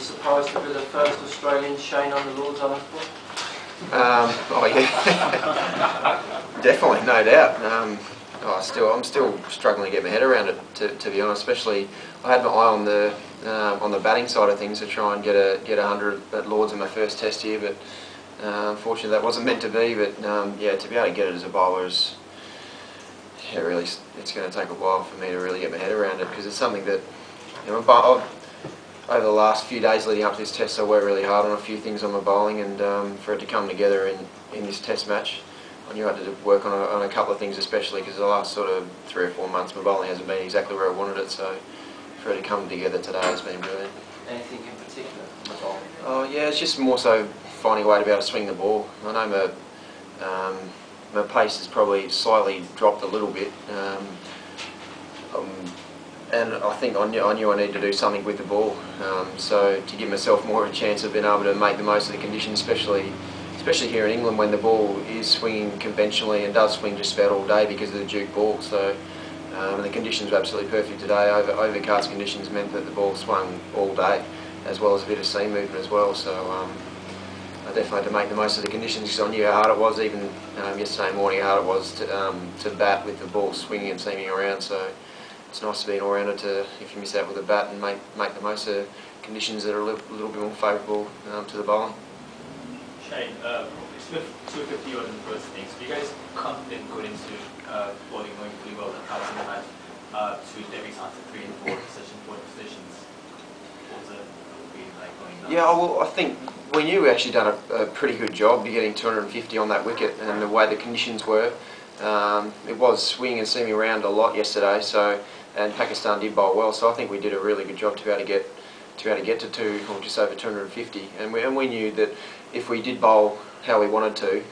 surprised to be the first Australian Shane on the Lord's Island Court? Oh yeah, definitely, no doubt. I'm still struggling to get my head around it, to be honest. Especially, I had my eye on the batting side of things to try and get 100 at Lords in my first Test here, but unfortunately that wasn't meant to be. But yeah, to be able to get it as a bowler is, yeah, really, it's going to take a while for me to really get my head around it, because it's something that, you know, over the last few days leading up to this Test, I worked really hard on a few things on my bowling, and for it to come together in this Test match, I knew I had to work on a couple of things, especially because the last sort of 3 or 4 months my bowling hasn't been exactly where I wanted it, so for it to come together today has been brilliant. Anything in particular on the bowling? Oh yeah, it's just more so finding a way to be able to swing the ball. I know my pace has probably slightly dropped a little bit, and I think I knew I needed to do something with the ball, so to give myself more of a chance of being able to make the most of the conditions, especially here in England when the ball is swinging conventionally and does swing just about all day because of the Duke ball. So the conditions were absolutely perfect today. Overcast conditions meant that the ball swung all day, as well as a bit of seam movement as well. So I definitely had to make the most of the conditions, because I knew how hard it was, even yesterday morning, how hard it was to bat with the ball swinging and seaming around. So it's nice to be an all-rounder, if you miss out with a bat, and make the most of conditions that are a little bit more favourable to the bowling. Shane, it's 250 odd in the first innings. So you guys confident going into bowling going pretty well and passing the match to Debbie's answer 3 and 4 such important positions? What was it like going down? Yeah, well, I think we knew we actually done a pretty good job getting 250 on that wicket, and the way the conditions were. It was swinging and seaming around a lot yesterday, and Pakistan did bowl well, so I think we did a really good job to be able to get to 2 or just over 250, and we knew that if we did bowl how we wanted to,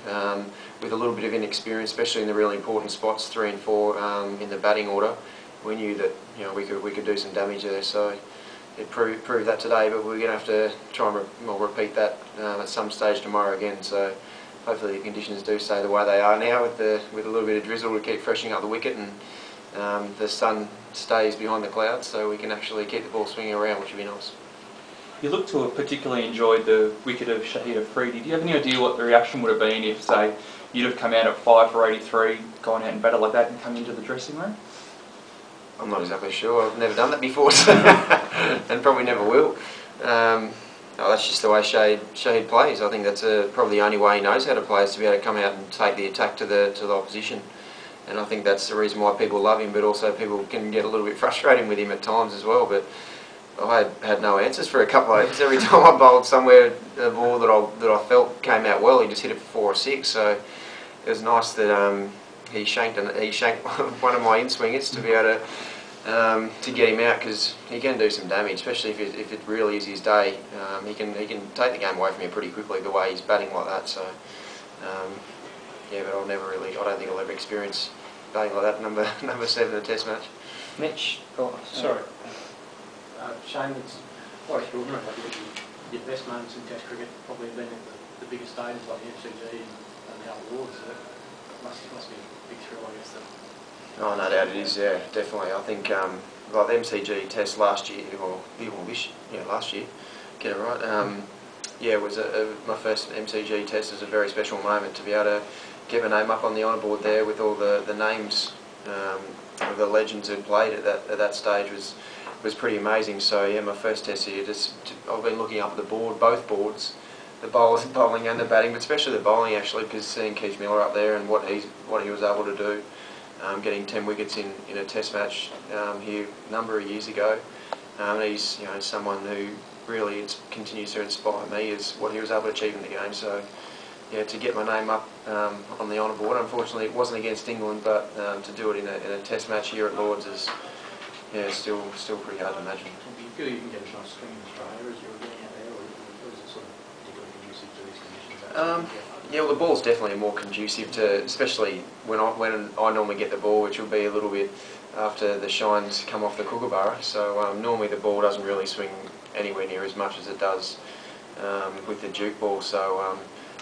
with a little bit of inexperience, especially in the really important spots 3 and 4 in the batting order, we knew that, you know, we could do some damage there. So it proved that today, but we're going to have to try and repeat that at some stage tomorrow again. So hopefully the conditions do stay the way they are now, with a little bit of drizzle to keep freshening up the wicket, and the sun stays behind the clouds, so we can actually keep the ball swinging around, which would be nice. You look to have particularly enjoyed the wicket of Shahid Afridi. Do you have any idea what the reaction would have been if, say, you'd have come out at 5 for 83, gone out and batted like that, and come into the dressing room? I'm not exactly sure. I've never done that before, so and probably never will. That's just the way Shahid plays. I think that's probably the only way he knows how to play, is to be able to come out and take the attack to the opposition. And I think that's the reason why people love him, but also people can get a little bit frustrating with him at times as well. But I had no answers for a couple of overs. Every time I bowled somewhere, a ball that I felt came out well, he just hit it for 4 or 6. So it was nice that he shanked one of my in-swingers to be able to get him out, because he can do some damage, especially if it really is his day. He can take the game away from you pretty quickly, the way he's batting like that. So yeah, but I don't think I'll ever experience batting like that number 7 in a Test match. Mitch? Oh, sorry. Shane, it's quite extraordinary. Your best moments in Test cricket probably have been at the biggest stages like the MCG and the other Lords. So it must be a big thrill, I guess. Oh, no doubt it is. Yeah, definitely. I think like the MCG Test last year, or last year, get it right. Yeah, it was my first MCG Test. It was a very special moment to be able to get my name up on the honour board there with all the names of the legends who played at that stage was pretty amazing. So yeah, my first Test here, I've been looking up at the board, both boards, the bowling and the batting, but especially the bowling actually, because seeing Keith Miller up there and what he was able to do, getting 10 wickets in a Test match here a number of years ago. He's someone who really continues to inspire me, is what he was able to achieve in the game. So yeah, to get my name up on the honour board, unfortunately it wasn't against England, but to do it in a Test match here at Lords is still pretty hard to imagine. Do you feel you can get a chance to swing in Australia as you were getting out there, or is it sort of particularly conducive to these conditions? Yeah, well, the ball's definitely more conducive to, especially when I normally get the ball, which will be a little bit after the shines come off the kookaburra. So normally the ball doesn't really swing anywhere near as much as it does with the Duke ball. So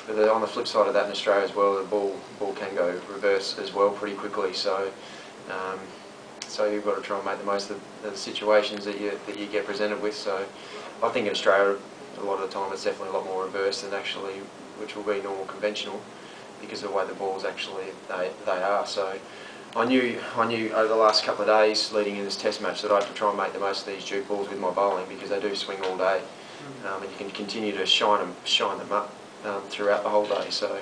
but on the flip side of that, in Australia as well, the ball can go reverse as well pretty quickly. So So you've got to try and make the most of the situations that you get presented with. So I think in Australia, a lot of the time it's definitely a lot more reverse than actually, which will be normal conventional, because of the way the balls actually they are. So I knew over the last couple of days leading in this test match that I had to try and make the most of these Duke balls with my bowling, because they do swing all day, and you can continue to shine them up throughout the whole day. So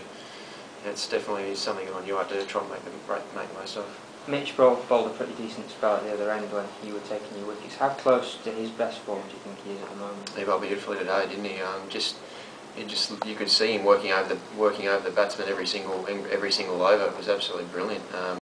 it's definitely something that I knew I had to try and make the most of. Mitch bowled a pretty decent spell at the other end when you were taking your wickets. How close to his best form do you think he is at the moment? He bowled beautifully today, didn't he? You could see him working over the batsman every single over. It was absolutely brilliant.